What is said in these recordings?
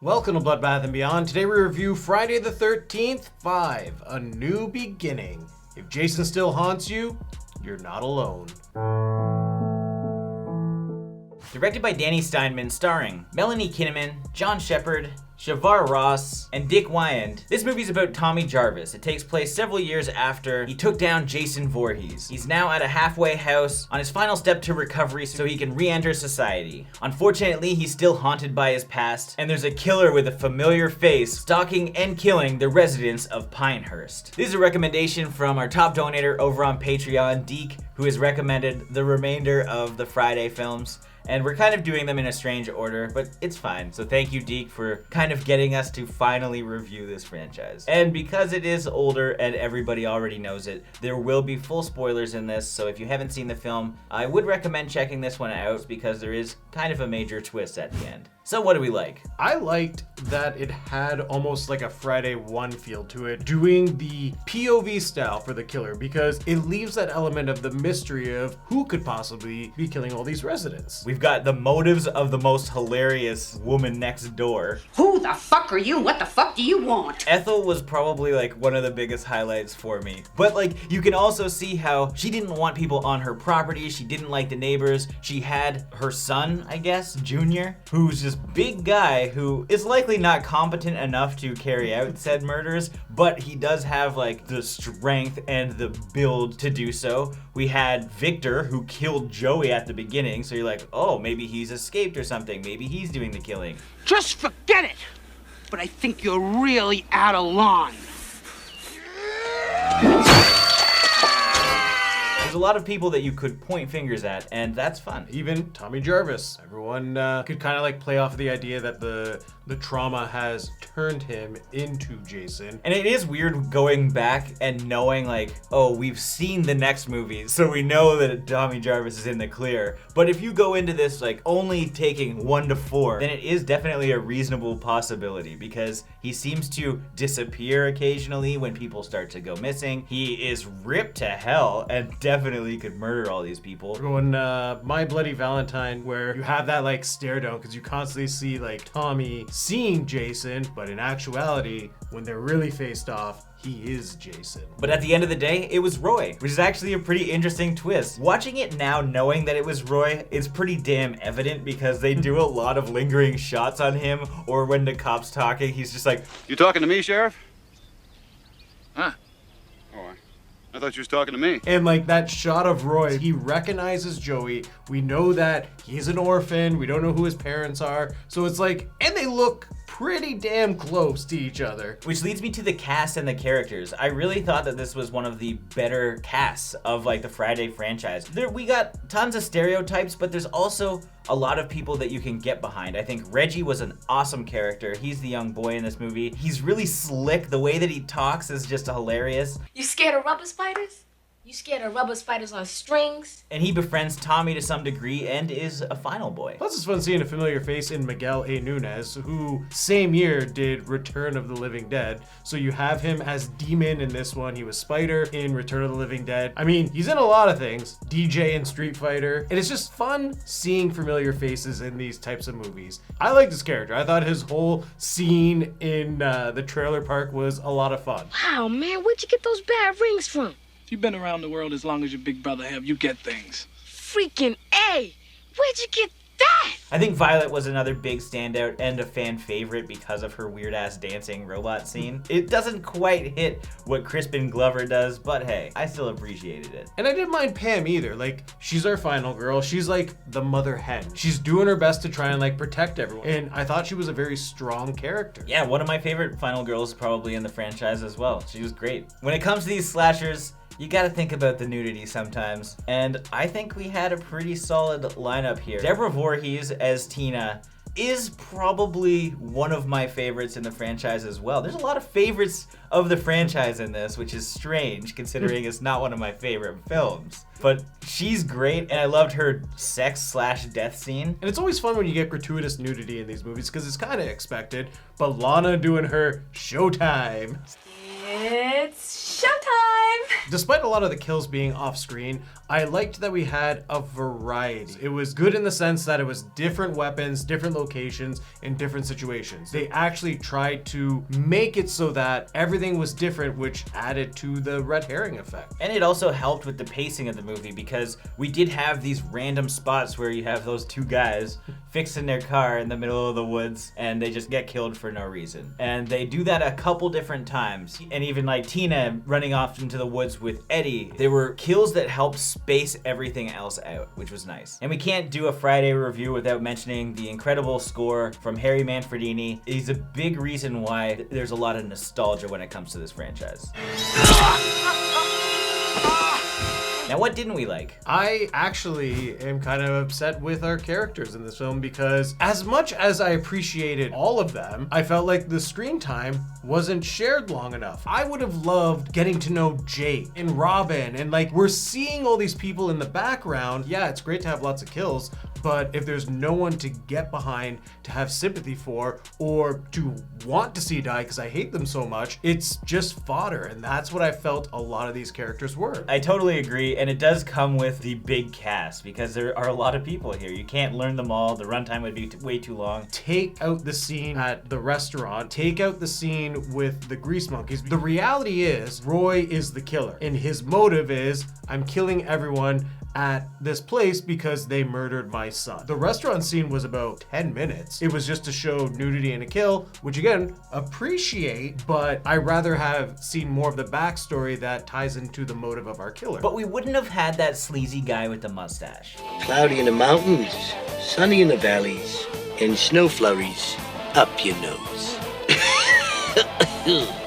Welcome to Bloodbath and Beyond. Today we review Friday the 13th 5, A New Beginning. If Jason still haunts you, you're not alone. Directed by Danny Steinmann, starring Melanie Kinnaman, John Shepard, Shavar Ross, and Dick Wyand. This movie's about Tommy Jarvis. It takes place several years after he took down Jason Voorhees. He's now at a halfway house on his final step to recovery so he can re-enter society. Unfortunately, he's still haunted by his past, and there's a killer with a familiar face stalking and killing the residents of Pinehurst. This is a recommendation from our top donator over on Patreon, Deke, who has recommended the remainder of the Friday films. And we're kind of doing them in a strange order, but it's fine. So thank you, Deke, for kind of getting us to finally review this franchise. And because it is older and everybody already knows it, there will be full spoilers in this. So if you haven't seen the film, I would recommend checking this one out because there is kind of a major twist at the end. So what do we like? I liked that it had almost like a Friday 1 feel to it, doing the POV style for the killer, because it leaves that element of the mystery of who could possibly be killing all these residents. We've got the motives of the most hilarious woman next door. Who the fuck are you? What the fuck do you want? Ethel was probably like one of the biggest highlights for me. But like, you can also see how she didn't want people on her property. She didn't like the neighbors. She had her son, I guess, Junior, who's just big guy who is likely not competent enough to carry out said murders, but he does have like the strength and the build to do so. We had Victor, who killed Joey at the beginning, so you're like, oh, maybe he's escaped or something. Maybe he's doing the killing. Just forget it! But I think you're really out of line. There's a lot of people that you could point fingers at, and that's fun. Even Tommy Jarvis. Everyone could kind of like play off the idea that the trauma has turned him into Jason. And it is weird going back and knowing like, oh, we've seen the next movie, so we know that Tommy Jarvis is in the clear. But if you go into this like only taking 1 to 4, then it is definitely a reasonable possibility because he seems to disappear occasionally when people start to go missing. He is ripped to hell and definitely could murder all these people. Going My Bloody Valentine, where you have that like stare down because you constantly see like Tommy seeing Jason, but in actuality, when they're really faced off, he is Jason. But at the end of the day, it was Roy, which is actually a pretty interesting twist. Watching it now, knowing that it was Roy, is pretty damn evident because they do a lot of lingering shots on him, or when the cop's talking, he's just like, You talking to me, Sheriff? Huh? Oh, I thought you was talking to me. And like that shot of Roy, he recognizes Joey. We know that he's an orphan. We don't know who his parents are. So it's like, and they look pretty damn close to each other. Which leads me to the cast and the characters. I really thought that this was one of the better casts of like the Friday franchise. We got tons of stereotypes, but there's also a lot of people that you can get behind. I think Reggie was an awesome character. He's the young boy in this movie. He's really slick. The way that he talks is just hilarious. You scared of rubber spiders? You scared of rubber spiders on strings? And he befriends Tommy to some degree and is a final boy. Plus it's fun seeing a familiar face in Miguel A. Nunez, who same year did Return of the Living Dead. So you have him as Demon in this one. He was Spider in Return of the Living Dead. I mean, he's in a lot of things. DJ in Street Fighter. And it's just fun seeing familiar faces in these types of movies. I like this character. I thought his whole scene in the trailer park was a lot of fun. Wow, man, where'd you get those bad rings from? You've been around the world as long as your big brother have. You get things. Freaking A! Where'd you get that? I think Violet was another big standout and a fan favorite because of her weird-ass dancing robot scene. It doesn't quite hit what Crispin Glover does, but hey, I still appreciated it. And I didn't mind Pam either. Like, she's our final girl. She's like the mother hen. She's doing her best to try and like protect everyone. And I thought she was a very strong character. Yeah, one of my favorite final girls probably in the franchise as well. She was great. When it comes to these slashers, you gotta think about the nudity sometimes. And I think we had a pretty solid lineup here. Deborah Voorhees as Tina is probably one of my favorites in the franchise as well. There's a lot of favorites of the franchise in this, which is strange considering it's not one of my favorite films. But she's great, and I loved her sex/death scene. And it's always fun when you get gratuitous nudity in these movies because it's kind of expected. But Lana doing her showtime. It's showtime! Despite a lot of the kills being off screen, I liked that we had a variety. It was good in the sense that it was different weapons, different locations, in different situations. They actually tried to make it so that everything was different, which added to the red herring effect. And it also helped with the pacing of the movie because we did have these random spots where you have those two guys fixing their car in the middle of the woods and they just get killed for no reason. And they do that a couple different times. And even like Tina running off into the woods with Eddie, there were kills that helped space everything else out, which was nice. And we can't do a Friday review without mentioning the incredible score from Harry Manfredini. He's a big reason why there's a lot of nostalgia when it comes to this franchise. Now, what didn't we like? I actually am kind of upset with our characters in this film because as much as I appreciated all of them, I felt like the screen time wasn't shared long enough. I would have loved getting to know Jake and Robin, and like we're seeing all these people in the background. Yeah, it's great to have lots of kills, but if there's no one to get behind, to have sympathy for, or to want to see die because I hate them so much, it's just fodder, and that's what I felt a lot of these characters were. I totally agree, and it does come with the big cast because there are a lot of people here. You can't learn them all. The runtime would be way too long. Take out the scene at the restaurant. Take out the scene with the grease monkeys. The reality is Roy is the killer, and his motive is I'm killing everyone at this place because they murdered my son. The restaurant scene was about 10 minutes. It was just to show nudity and a kill, which again, appreciate, but I rather have seen more of the backstory that ties into the motive of our killer. But we wouldn't have had that sleazy guy with the mustache. Cloudy in the mountains, sunny in the valleys, and snow flurries up your nose.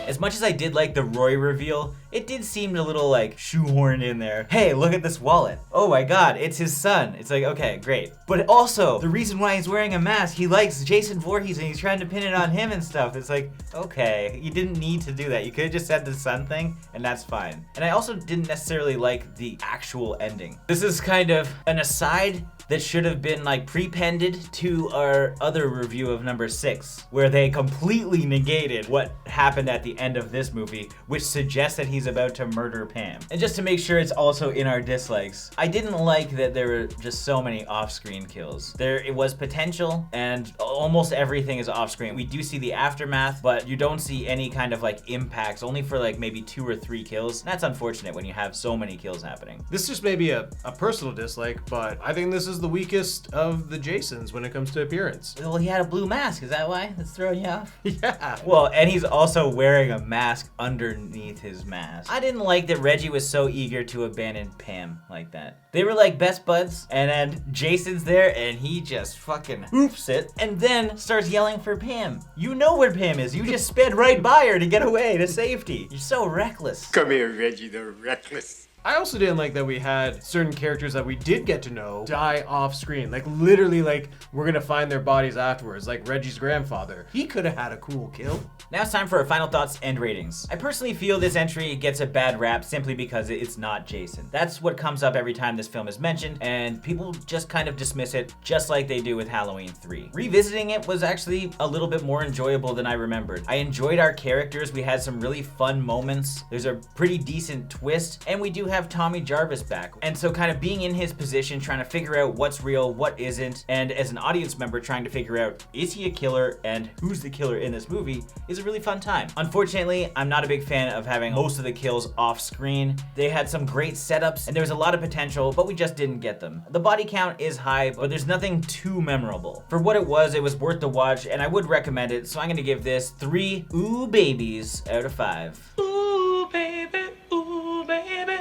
As much as I did like the Roy reveal, it did seem a little like shoehorned in there. Hey, look at this wallet. Oh my god, it's his son. It's like, okay, great. But also, the reason why he's wearing a mask, he likes Jason Voorhees and he's trying to pin it on him and stuff. It's like, okay, you didn't need to do that. You could have just said the son thing, and that's fine. And I also didn't necessarily like the actual ending. This is kind of an aside that should have been like prepended to our other review of number 6, where they completely negated what happened at the end of this movie, which suggests that he's about to murder Pam. And just to make sure it's also in our dislikes, I didn't like that there were just so many off-screen kills. It was potential, and almost everything is off-screen. We do see the aftermath, but you don't see any kind of like impacts, only for like maybe 2 or 3 kills. And that's unfortunate when you have so many kills happening. This just may be a personal dislike, but I think this is the weakest of the Jasons when it comes to appearance. Well, he had a blue mask. Is that why that's throwing you off? Yeah. Well, and he's also wearing a mask underneath his mask. I didn't like that Reggie was so eager to abandon Pam like that. They were like best buds, and then Jason's there, and he just fucking oops it, and then starts yelling for Pam. You know where Pam is. You just sped right by her to get away to safety. You're so reckless. Come here, Reggie the Reckless. I also didn't like that we had certain characters that we did get to know die off screen. Like literally, like we're gonna find their bodies afterwards. Like Reggie's grandfather. He could have had a cool kill. Now it's time for our final thoughts and ratings. I personally feel this entry gets a bad rap simply because it's not Jason. That's what comes up every time this film is mentioned, and people just kind of dismiss it just like they do with Halloween 3. Revisiting it was actually a little bit more enjoyable than I remembered. I enjoyed our characters. We had some really fun moments. There's a pretty decent twist, and we do have Tommy Jarvis back. And so kind of being in his position, trying to figure out what's real, what isn't, and as an audience member trying to figure out, is he a killer and who's the killer in this movie, is a really fun time. Unfortunately, I'm not a big fan of having most of the kills off screen. They had some great setups and there was a lot of potential, but we just didn't get them. The body count is high, but there's nothing too memorable. For what it was worth the watch, and I would recommend it, so I'm gonna give this 3 ooh babies out of 5. Ooh, baby, ooh, baby.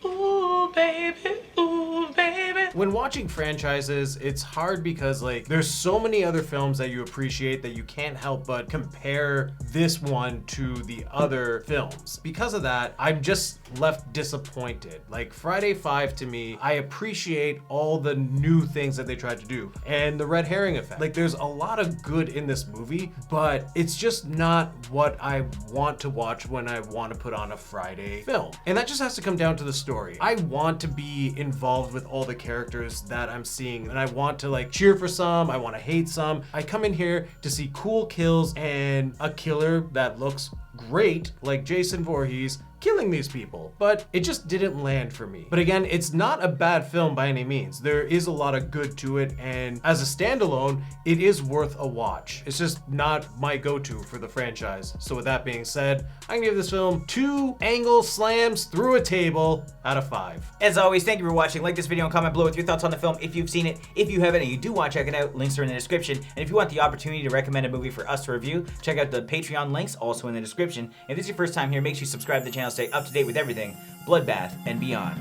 Ooh, baby, ooh, baby. When watching franchises, it's hard because like there's so many other films that you appreciate that you can't help but compare this one to the other films. Because of that, I'm just left disappointed. Like Friday 5 to me, I appreciate all the new things that they tried to do and the red herring effect. Like there's a lot of good in this movie, but it's just not what I want to watch when I want to put on a Friday film. And that just has to come down to the story. I want to be involved with all the characters that I'm seeing, and I want to like cheer for some, I want to hate some. I come in here to see cool kills and a killer that looks great like Jason Voorhees killing these people, but it just didn't land for me. But again, it's not a bad film by any means. There is a lot of good to it, and as a standalone, it is worth a watch. It's just not my go-to for the franchise. So with that being said, I'm gonna give this film 2 angle slams through a table out of 5. As always, thank you for watching. Like this video and comment below with your thoughts on the film if you've seen it. If you haven't and you do want to check it out, links are in the description. And if you want the opportunity to recommend a movie for us to review, check out the Patreon links also in the description. If this is your first time here, make sure you subscribe to the channel to stay up to date with everything Bloodbath and beyond.